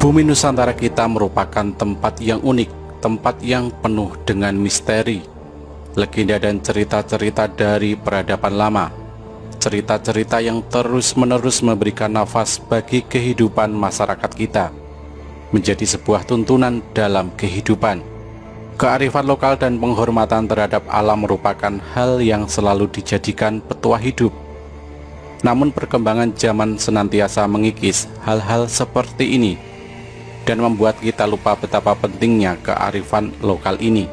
Bumi Nusantara kita merupakan tempat yang unik, tempat yang penuh dengan misteri, legenda dan cerita-cerita dari peradaban lama. Cerita-cerita yang terus-menerus memberikan nafas bagi kehidupan masyarakat kita, menjadi sebuah tuntunan dalam kehidupan. Kearifan lokal dan penghormatan terhadap alam merupakan hal yang selalu dijadikan petua hidup. Namun perkembangan zaman senantiasa mengikis hal-hal seperti ini dan membuat kita lupa betapa pentingnya kearifan lokal ini.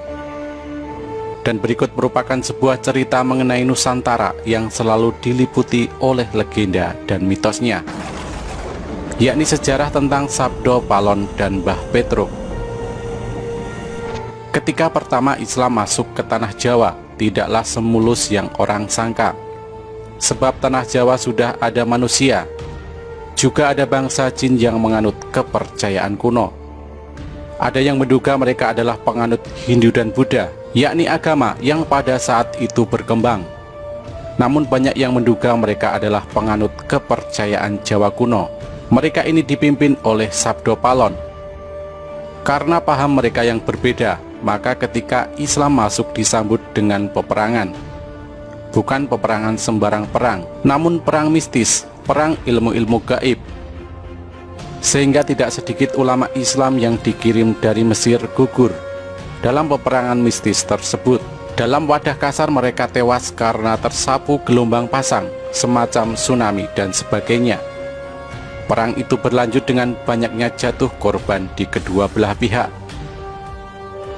Dan berikut merupakan sebuah cerita mengenai Nusantara yang selalu diliputi oleh legenda dan mitosnya, yakni sejarah tentang Sabdo Palon dan Mbah Petruk. Ketika pertama Islam masuk ke tanah Jawa, tidaklah semulus yang orang sangka. Sebab tanah Jawa sudah ada manusia, juga ada bangsa jin yang menganut kepercayaan kuno. Ada yang menduga mereka adalah penganut Hindu dan Buddha, yakni agama yang pada saat itu berkembang. Namun banyak yang menduga mereka adalah penganut kepercayaan Jawa kuno. Mereka ini dipimpin oleh Sabdo Palon. Karena paham mereka yang berbeda, maka ketika Islam masuk disambut dengan peperangan. Bukan peperangan sembarang perang, namun perang mistis, perang ilmu-ilmu gaib. Sehingga tidak sedikit ulama Islam yang dikirim dari Mesir gugur dalam peperangan mistis tersebut. Dalam wadah kasar mereka tewas karena tersapu gelombang pasang, semacam tsunami dan sebagainya. Perang itu berlanjut dengan banyaknya jatuh korban di kedua belah pihak.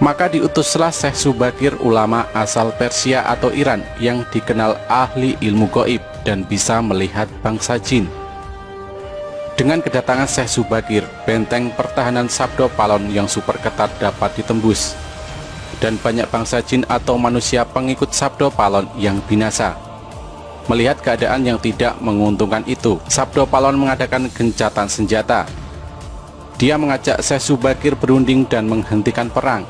Maka diutuslah Syekh Subakir, ulama asal Persia atau Iran yang dikenal ahli ilmu gaib dan bisa melihat bangsa jin. Dengan kedatangan Syekh Subakir, benteng pertahanan Sabdo Palon yang super ketat dapat ditembus, dan banyak bangsa jin atau manusia pengikut Sabdo Palon yang binasa. Melihat keadaan yang tidak menguntungkan itu, Sabdo Palon mengadakan gencatan senjata. Dia mengajak Syekh Subakir berunding dan menghentikan perang.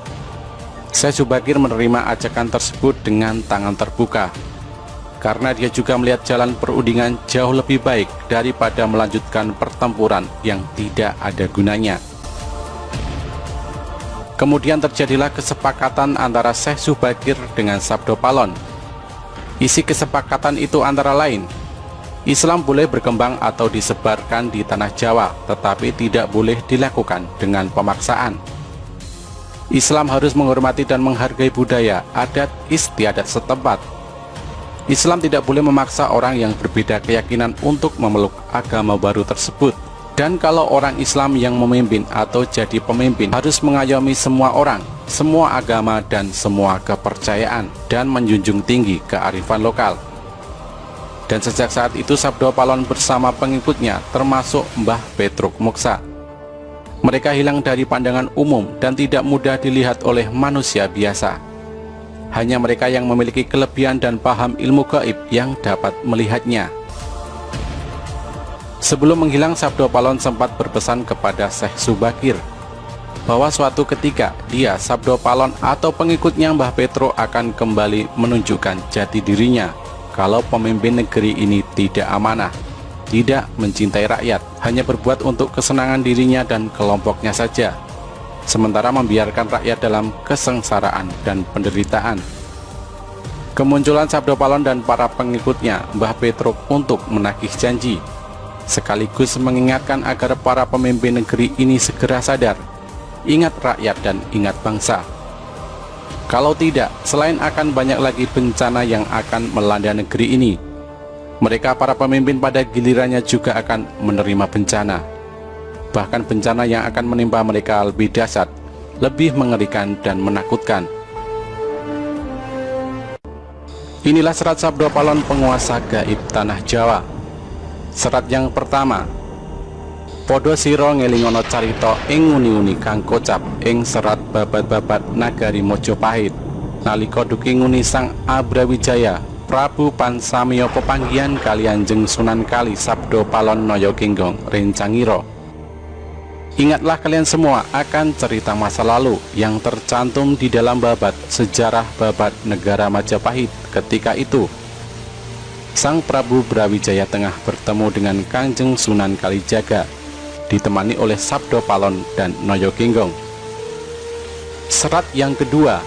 Syekh Subakir menerima ajakan tersebut dengan tangan terbuka, karena dia juga melihat jalan perundingan jauh lebih baik daripada melanjutkan pertempuran yang tidak ada gunanya. Kemudian terjadilah kesepakatan antara Syekh Subakir dengan Sabdo Palon. Isi kesepakatan itu antara lain, Islam boleh berkembang atau disebarkan di tanah Jawa, tetapi tidak boleh dilakukan dengan pemaksaan. Islam harus menghormati dan menghargai budaya, adat istiadat setempat. Islam tidak boleh memaksa orang yang berbeda keyakinan untuk memeluk agama baru tersebut. Dan kalau orang Islam yang memimpin atau jadi pemimpin harus mengayomi semua orang, semua agama dan semua kepercayaan, dan menjunjung tinggi kearifan lokal. Dan sejak saat itu Sabdo Palon bersama pengikutnya termasuk Mbah Petruk Moksa. Mereka hilang dari pandangan umum dan tidak mudah dilihat oleh manusia biasa. Hanya mereka yang memiliki kelebihan dan paham ilmu gaib yang dapat melihatnya. Sebelum menghilang, Sabdo Palon sempat berpesan kepada Syekh Subakir bahwa suatu ketika dia, Sabdo Palon atau pengikutnya Mbah Petruk akan kembali menunjukkan jati dirinya kalau pemimpin negeri ini tidak amanah, tidak mencintai rakyat, hanya berbuat untuk kesenangan dirinya dan kelompoknya saja, sementara membiarkan rakyat dalam kesengsaraan dan penderitaan. Kemunculan Sabdo Palon dan para pengikutnya Mbah Petruk untuk menagih janji, sekaligus mengingatkan agar para pemimpin negeri ini segera sadar, ingat rakyat dan ingat bangsa. Kalau tidak, selain akan banyak lagi bencana yang akan melanda negeri ini, mereka para pemimpin pada gilirannya juga akan menerima bencana. Bahkan bencana yang akan menimpa mereka lebih dahsyat, lebih mengerikan dan menakutkan. Inilah serat Sabdo Palon, penguasa gaib tanah Jawa. Serat yang pertama. Podo siro ngelingono carito ing uni-uni kang kocap ing serat babat-babat nagari Mojopahit. Nalika duki nguni Sang Abrawijaya Prabu Pansamyo pepanggihan kalian jeng Sunan Kali Sabdo Palon Noyo Genggong Rencangiro. Ingatlah kalian semua akan cerita masa lalu yang tercantum di dalam babat sejarah babat negara Majapahit. Ketika itu Sang Prabu Brawijaya tengah bertemu dengan Kangjeng Sunan Kalijaga ditemani oleh Sabdo Palon dan Noyo Genggong. Serat yang kedua,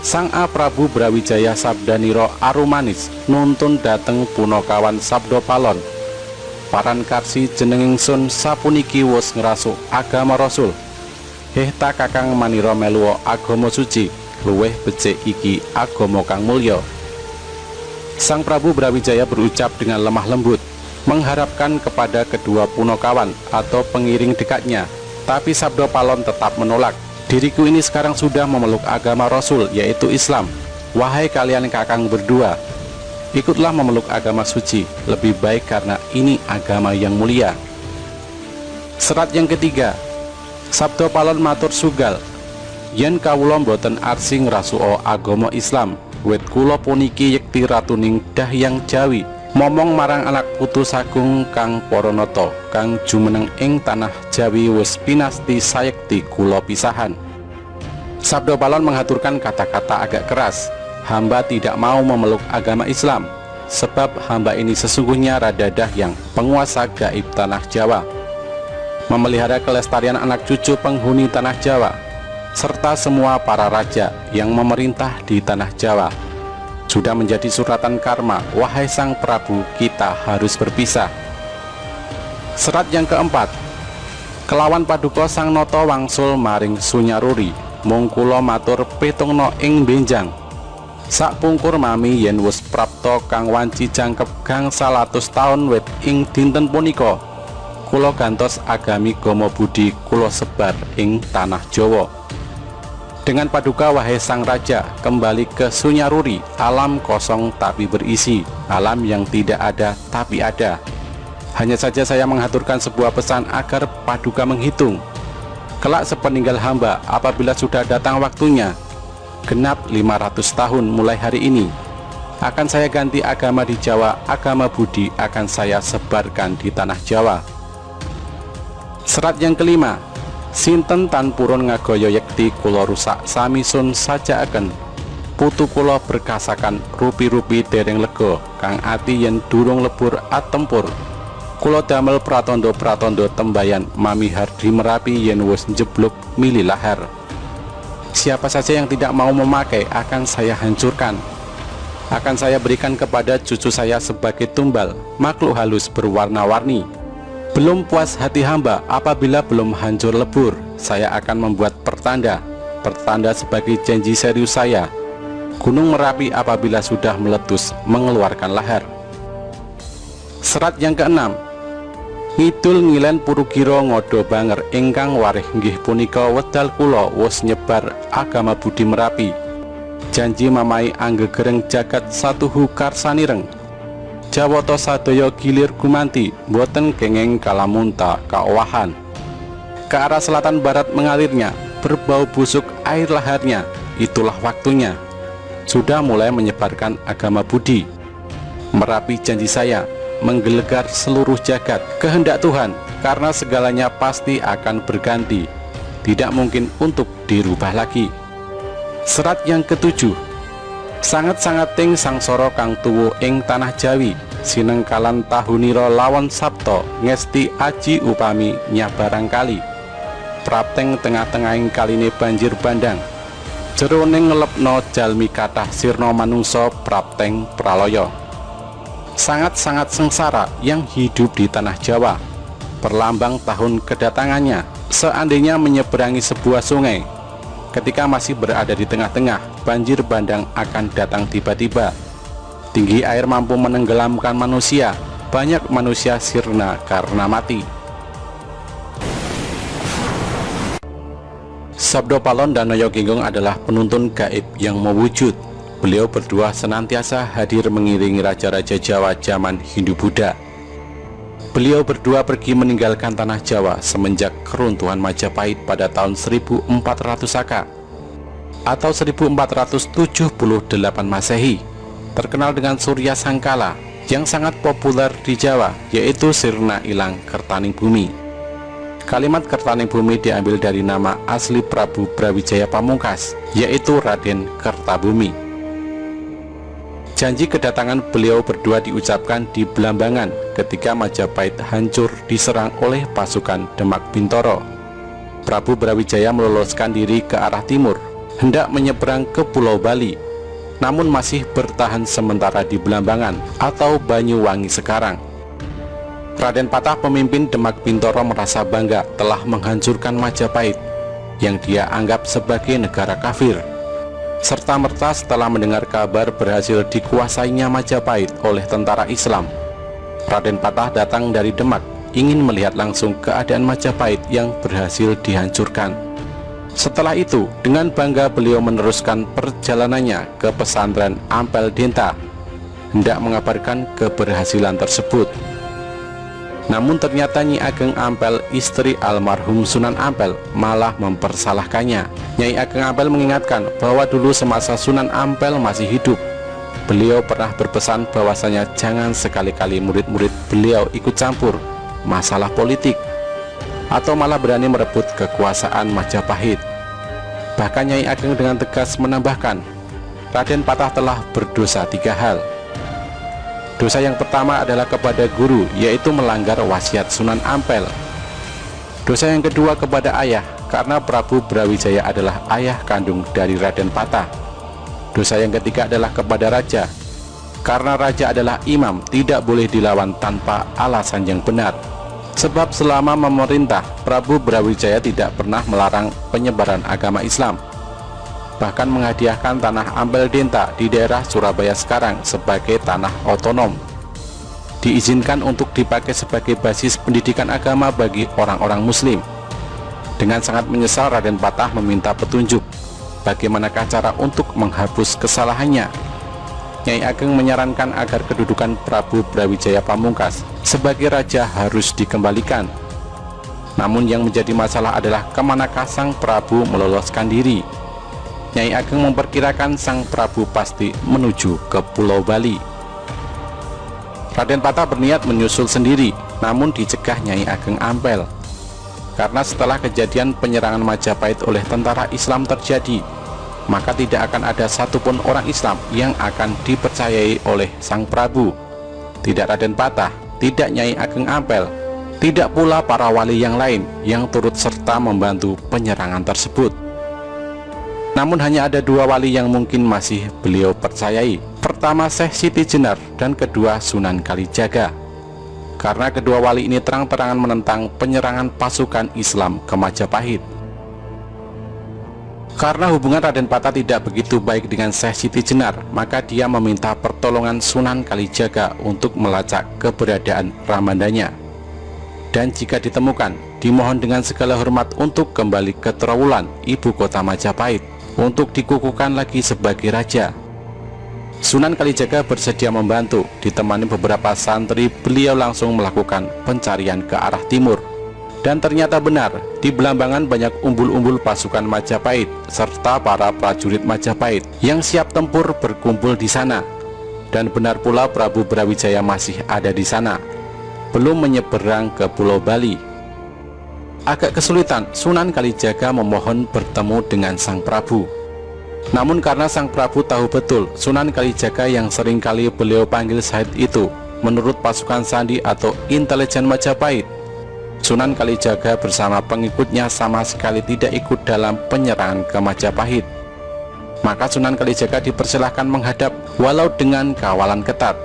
Sang A Prabu Brawijaya Sabdaniro Arumanis nuntun dateng Punokawan Sabdo Palon. Paran karsi jenenging sun sapuniki wus ngerasuk agama Rasul. Hehta kakang maniro meluwo agama suci, luweh becik iki agama kang mulya. Sang Prabu Brawijaya berucap dengan lemah lembut, mengharapkan kepada kedua Punokawan atau pengiring dekatnya, tapi Sabdo Palon tetap menolak. Diriku ini sekarang sudah memeluk agama Rasul, yaitu Islam. Wahai kalian kakang berdua, ikutlah memeluk agama suci, lebih baik karena ini agama yang mulia. Serat yang ketiga, Sabdo Palon matur sugal, yen kawula boten arsi ngrasuka agama Islam, wit kula puniki yekti ratuning Dahyang Jawi, momong marang anak putu sagung kang Paranata kang jumeneng ing tanah Jawi wis pinasti sayekti kula pisahan. Sabdo Palon menghaturkan kata-kata agak keras, hamba tidak mau memeluk agama Islam, sebab hamba ini sesungguhnya Rada Dahyang, penguasa gaib tanah Jawa, memelihara kelestarian anak cucu penghuni tanah Jawa, serta semua para raja yang memerintah di tanah Jawa. Sudah menjadi suratan karma, wahai Sang Prabu, kita harus berpisah. Serat yang keempat, kelawan paduka Sang Nata wangsul maring Sunyaruri, mung kula matur petungna ing benjang. Sak pungkur mami yen wis prapta kang wanci jangkep gangsal atus taun wit ing dinten punika, kula gantos agami Gomo Budi kula sebar ing tanah Jawa. Dengan paduka wahai Sang Raja, kembali ke Sunyaruri, alam kosong tapi berisi, alam yang tidak ada tapi ada. Hanya saja saya menghaturkan sebuah pesan agar paduka menghitung. Kelak sepeninggal hamba, apabila sudah datang waktunya, genap 500 tahun mulai hari ini, akan saya ganti agama di Jawa, agama Budi akan saya sebarkan di tanah Jawa. Serat yang kelima, sinten tan purun ngagaya yekti kula rusak sami sun sajakaken, putu kula berkasakan rupi-rupi dereng lega, kang ati yen durung lebur atempur, kula damel pratondo-pratondo tembayan mamihar di Merapi yen wis njebluk mili lahar. Siapa saja yang tidak mau memakai akan saya hancurkan, akan saya berikan kepada cucu saya sebagai tumbal, makhluk halus berwarna-warni. Belum puas hati hamba apabila belum hancur lebur, saya akan membuat pertanda sebagai janji serius saya. Gunung Merapi apabila sudah meletus mengeluarkan lahar. Serat yang keenam, ngidul ngilen Purukira ngodo banger ingkang warih nggih punika wedal kula wus nyebar agama Budi Merapi. Janji mamai anggegereng jagat satuhu karsanireng, Jawata sadaya gilir gumanti, boten kenging kalamunta kaowahan. Ke arah selatan barat mengalirnya, berbau busuk air laharnya, itulah waktunya. Sudah mulai menyebarkan agama Budi. Merapi janji saya, menggelegar seluruh jagat, kehendak Tuhan, karena segalanya pasti akan berganti, tidak mungkin untuk dirubah lagi. Serat yang ketujuh, sangat-sangating sangsara kang tuwu ing tanah Jawi, sinengkalan tahunira lawan sabto ngesti aji upami nyabarang kali, prapteng tengah-tengahing kaline banjir bandang, jeroning ngelepno jalmi kathah sirna manungsa prapteng pralaya. Sangat-sangat sengsara yang hidup di tanah Jawa, perlambang tahun kedatangannya, seandainya menyeberangi sebuah sungai. Ketika masih berada di tengah-tengah, banjir bandang akan datang tiba-tiba. Tinggi air mampu menenggelamkan manusia, banyak manusia sirna karena mati. Sabdo Palon dan Noyo Genggong adalah penuntun gaib yang mewujud. Beliau berdua senantiasa hadir mengiringi raja-raja Jawa zaman Hindu-Buddha. Beliau berdua pergi meninggalkan tanah Jawa semenjak keruntuhan Majapahit pada tahun 1400 Saka atau 1478 Masehi, terkenal dengan Surya Sangkala yang sangat populer di Jawa, yaitu Sirna Ilang Kertaning Bumi. Kalimat Kertaning Bumi diambil dari nama asli Prabu Brawijaya Pamungkas, yaitu Raden Kertabumi. Janji kedatangan beliau berdua diucapkan di Belambangan ketika Majapahit hancur diserang oleh pasukan Demak Bintoro. Prabu Brawijaya meloloskan diri ke arah timur, hendak menyeberang ke Pulau Bali, namun masih bertahan sementara di Belambangan atau Banyuwangi sekarang. Raden Patah, pemimpin Demak Bintoro, merasa bangga telah menghancurkan Majapahit yang dia anggap sebagai negara kafir. Serta-merta setelah mendengar kabar berhasil dikuasainya Majapahit oleh tentara Islam, Raden Patah datang dari Demak ingin melihat langsung keadaan Majapahit yang berhasil dihancurkan. Setelah itu, dengan bangga beliau meneruskan perjalanannya ke pesantren Ampel Denta, hendak mengabarkan keberhasilan tersebut. Namun ternyata Nyi Ageng Ampel, istri almarhum Sunan Ampel, malah mempersalahkannya. Nyai Ageng Ampel mengingatkan bahwa dulu semasa Sunan Ampel masih hidup, beliau pernah berpesan bahwasanya jangan sekali-kali murid-murid beliau ikut campur masalah politik atau malah berani merebut kekuasaan Majapahit. Bahkan Nyai Ageng dengan tegas menambahkan, Raden Patah telah berdosa 3 hal. Dosa yang pertama adalah kepada guru, yaitu melanggar wasiat Sunan Ampel. Dosa yang kedua kepada ayah, karena Prabu Brawijaya adalah ayah kandung dari Raden Patah. Dosa yang ketiga adalah kepada raja, karena raja adalah imam, tidak boleh dilawan tanpa alasan yang benar. Sebab selama memerintah, Prabu Brawijaya tidak pernah melarang penyebaran agama Islam, bahkan menghadiahkan tanah Ampel Denta di daerah Surabaya sekarang sebagai tanah otonom, diizinkan untuk dipakai sebagai basis pendidikan agama bagi orang-orang muslim. Dengan sangat menyesal, Raden Patah meminta petunjuk bagaimanakah cara untuk menghapus kesalahannya. Nyai Ageng menyarankan agar kedudukan Prabu Brawijaya Pamungkas sebagai raja harus dikembalikan. Namun yang menjadi masalah adalah kemanakah sang Prabu meloloskan diri. Nyai Ageng memperkirakan sang Prabu pasti menuju ke Pulau Bali. Raden Patah berniat menyusul sendiri, namun dicegah Nyai Ageng Ampel. Karena setelah kejadian penyerangan Majapahit oleh tentara Islam terjadi, maka tidak akan ada satupun orang Islam yang akan dipercayai oleh sang Prabu. Tidak Raden Patah, tidak Nyai Ageng Ampel, tidak pula para wali yang lain yang turut serta membantu penyerangan tersebut. Namun hanya ada 2 wali yang mungkin masih beliau percayai. Pertama Syekh Siti Jenar dan kedua Sunan Kalijaga. Karena kedua wali ini terang-terangan menentang penyerangan pasukan Islam ke Majapahit. Karena hubungan Raden Patah tidak begitu baik dengan Syekh Siti Jenar, maka dia meminta pertolongan Sunan Kalijaga untuk melacak keberadaan ramandanya. Dan jika ditemukan, dimohon dengan segala hormat untuk kembali ke Trowulan, ibu kota Majapahit, untuk dikukuhkan lagi sebagai raja. Sunan Kalijaga bersedia membantu. Ditemani beberapa santri, beliau langsung melakukan pencarian ke arah timur. Dan ternyata benar, di Belambangan banyak umbul-umbul pasukan Majapahit serta para prajurit Majapahit yang siap tempur berkumpul di sana. Dan benar pula Prabu Brawijaya masih ada di sana, belum menyeberang ke Pulau Bali. Agak kesulitan, Sunan Kalijaga memohon bertemu dengan sang Prabu. Namun karena sang Prabu tahu betul Sunan Kalijaga yang seringkali beliau panggil Syahid itu menurut pasukan sandi atau intelijen Majapahit, Sunan Kalijaga bersama pengikutnya sama sekali tidak ikut dalam penyerangan ke Majapahit. Maka Sunan Kalijaga dipersilahkan menghadap walau dengan kawalan ketat.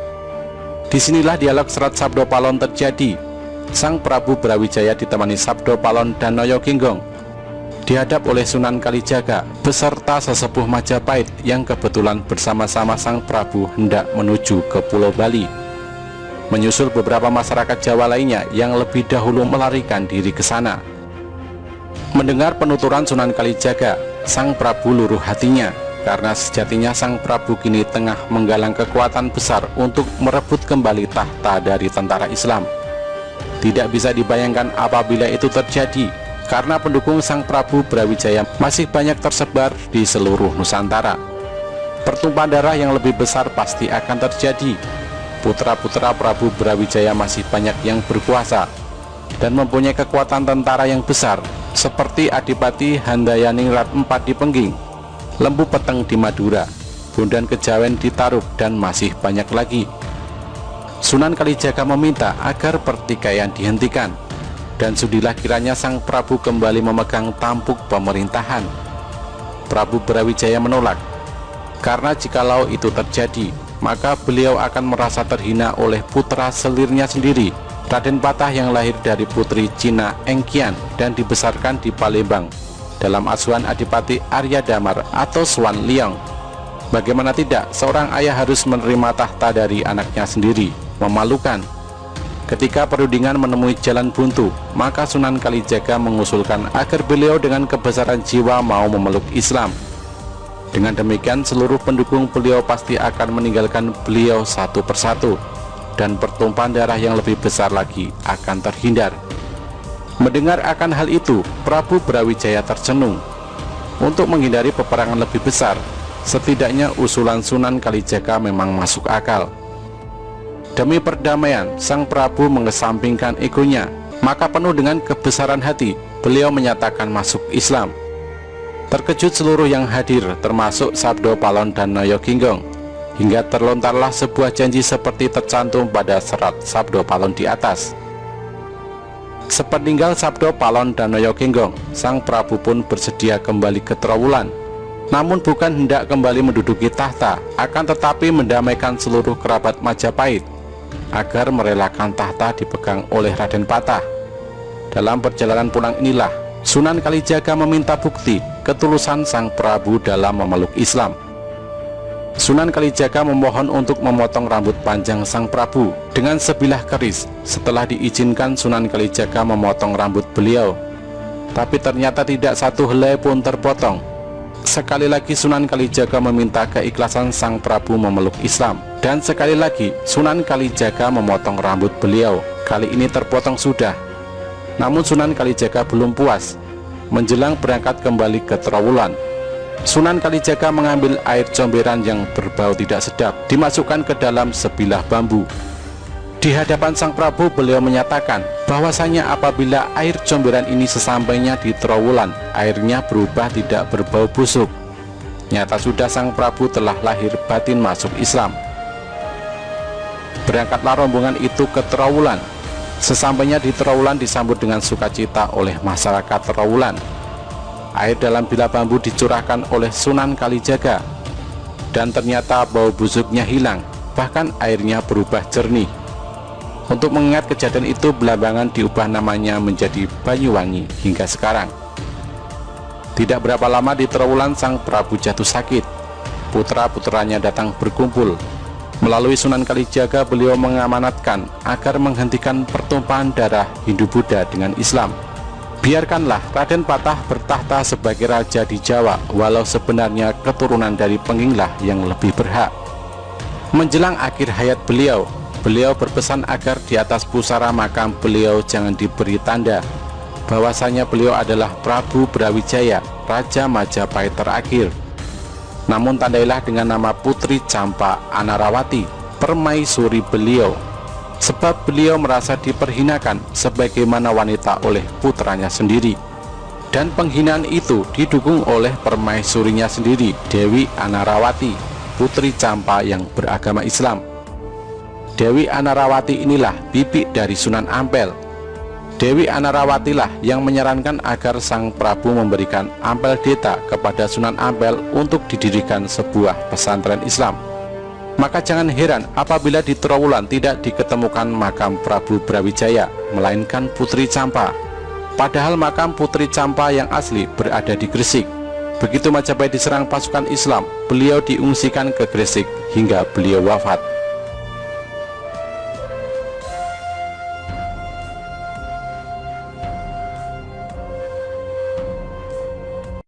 Disinilah dialog Serat Sabdo Palon terjadi. Sang Prabu Brawijaya ditemani Sabdo Palon dan Noyo Ginggong dihadap oleh Sunan Kalijaga beserta sesepuh Majapahit yang kebetulan bersama-sama sang Prabu hendak menuju ke Pulau Bali, menyusul beberapa masyarakat Jawa lainnya yang lebih dahulu melarikan diri ke sana. Mendengar penuturan Sunan Kalijaga, sang Prabu luruh hatinya, karena sejatinya sang Prabu kini tengah menggalang kekuatan besar untuk merebut kembali tahta dari tentara Islam. Tidak bisa dibayangkan apabila itu terjadi, karena pendukung sang Prabu Brawijaya masih banyak tersebar di seluruh Nusantara. Pertumpahan darah yang lebih besar pasti akan terjadi. Putra-putra Prabu Brawijaya masih banyak yang berkuasa dan mempunyai kekuatan tentara yang besar, seperti Adipati Handayaningrat IV di Pengging, Lembu Peteng di Madura, Bondan Kejawen ditaruh, dan masih banyak lagi. Sunan Kalijaga meminta agar pertikaian dihentikan, dan sudilah kiranya sang Prabu kembali memegang tampuk pemerintahan. Prabu Brawijaya menolak, karena jikalau itu terjadi, maka beliau akan merasa terhina oleh putra selirnya sendiri, Raden Patah, yang lahir dari putri Cina Engkian dan dibesarkan di Palembang dalam asuhan Adipati Arya Damar atau Swan Liang. Bagaimana tidak, seorang ayah harus menerima tahta dari anaknya sendiri. Memalukan. Ketika perundingan menemui jalan buntu, maka Sunan Kalijaga mengusulkan agar beliau dengan kebesaran jiwa mau memeluk Islam. Dengan demikian, seluruh pendukung beliau pasti akan meninggalkan beliau satu persatu, dan pertumpahan darah yang lebih besar lagi akan terhindar. Mendengar akan hal itu, Prabu Brawijaya tercenung. Untuk menghindari peperangan lebih besar, setidaknya usulan Sunan Kalijaga memang masuk akal. Demi perdamaian, sang Prabu mengesampingkan egonya, maka penuh dengan kebesaran hati, beliau menyatakan masuk Islam. Terkejut seluruh yang hadir, termasuk Sabdo Palon dan Noyoginggong, hingga terlontarlah sebuah janji seperti tercantum pada serat Sabdo Palon di atas. Sepeninggal Sabdo Palon dan Noyoginggong, sang Prabu pun bersedia kembali ke Trowulan, namun bukan hendak kembali menduduki tahta, akan tetapi mendamaikan seluruh kerabat Majapahit agar merelakan tahta dipegang oleh Raden Patah. Dalam perjalanan pulang inilah Sunan Kalijaga meminta bukti ketulusan sang Prabu dalam memeluk Islam. Sunan Kalijaga memohon untuk memotong rambut panjang sang Prabu dengan sebilah keris. Setelah diizinkan, Sunan Kalijaga memotong rambut beliau, tapi ternyata tidak satu helai pun terpotong. Sekali lagi Sunan Kalijaga meminta keikhlasan sang Prabu memeluk Islam, dan sekali lagi Sunan Kalijaga memotong rambut beliau. Kali ini terpotong sudah. Namun Sunan Kalijaga belum puas. Menjelang berangkat kembali ke Trowulan, Sunan Kalijaga mengambil air comberan yang berbau tidak sedap, dimasukkan ke dalam sebilah bambu. Di hadapan sang Prabu, beliau menyatakan bahwasanya apabila air comberan ini sesampainya di Trowulan, airnya berubah tidak berbau busuk. Nyata sudah sang Prabu telah lahir batin masuk Islam. Berangkatlah rombongan itu ke Trowulan. Sesampainya di Trowulan disambut dengan sukacita oleh masyarakat Trowulan. Air dalam bilah bambu dicurahkan oleh Sunan Kalijaga, dan ternyata bau busuknya hilang, bahkan airnya berubah jernih. Untuk mengingat kejadian itu, Belambangan diubah namanya menjadi Banyuwangi hingga sekarang. Tidak berapa lama di Trowulan sang Prabu jatuh sakit. Putra-putranya datang berkumpul. Melalui Sunan Kalijaga, beliau mengamanatkan agar menghentikan pertumpahan darah Hindu-Buddha dengan Islam. Biarkanlah Raden Patah bertahta sebagai raja di Jawa, walau sebenarnya keturunan dari Penginglah yang lebih berhak. Menjelang akhir hayat beliau berpesan agar di atas pusara makam beliau jangan diberi tanda bahwasanya beliau adalah Prabu Brawijaya, Raja Majapahit terakhir. Namun tandailah dengan nama Putri Campa Anarawati, permaisuri beliau, sebab beliau merasa diperhinakan sebagaimana wanita oleh putranya sendiri. Dan penghinaan itu didukung oleh permaisurinya sendiri, Dewi Anarawati, Putri Campa yang beragama Islam. Dewi Anarawati inilah bibi dari Sunan Ampel. Dewi Anarawatilah yang menyarankan agar sang Prabu memberikan Ampel Deta kepada Sunan Ampel untuk didirikan sebuah pesantren Islam. Maka jangan heran apabila di Trowulan tidak diketemukan makam Prabu Brawijaya, melainkan Putri Campa. Padahal makam Putri Campa yang asli berada di Gresik. Begitu Majapahit diserang pasukan Islam, beliau diungsikan ke Gresik hingga beliau wafat.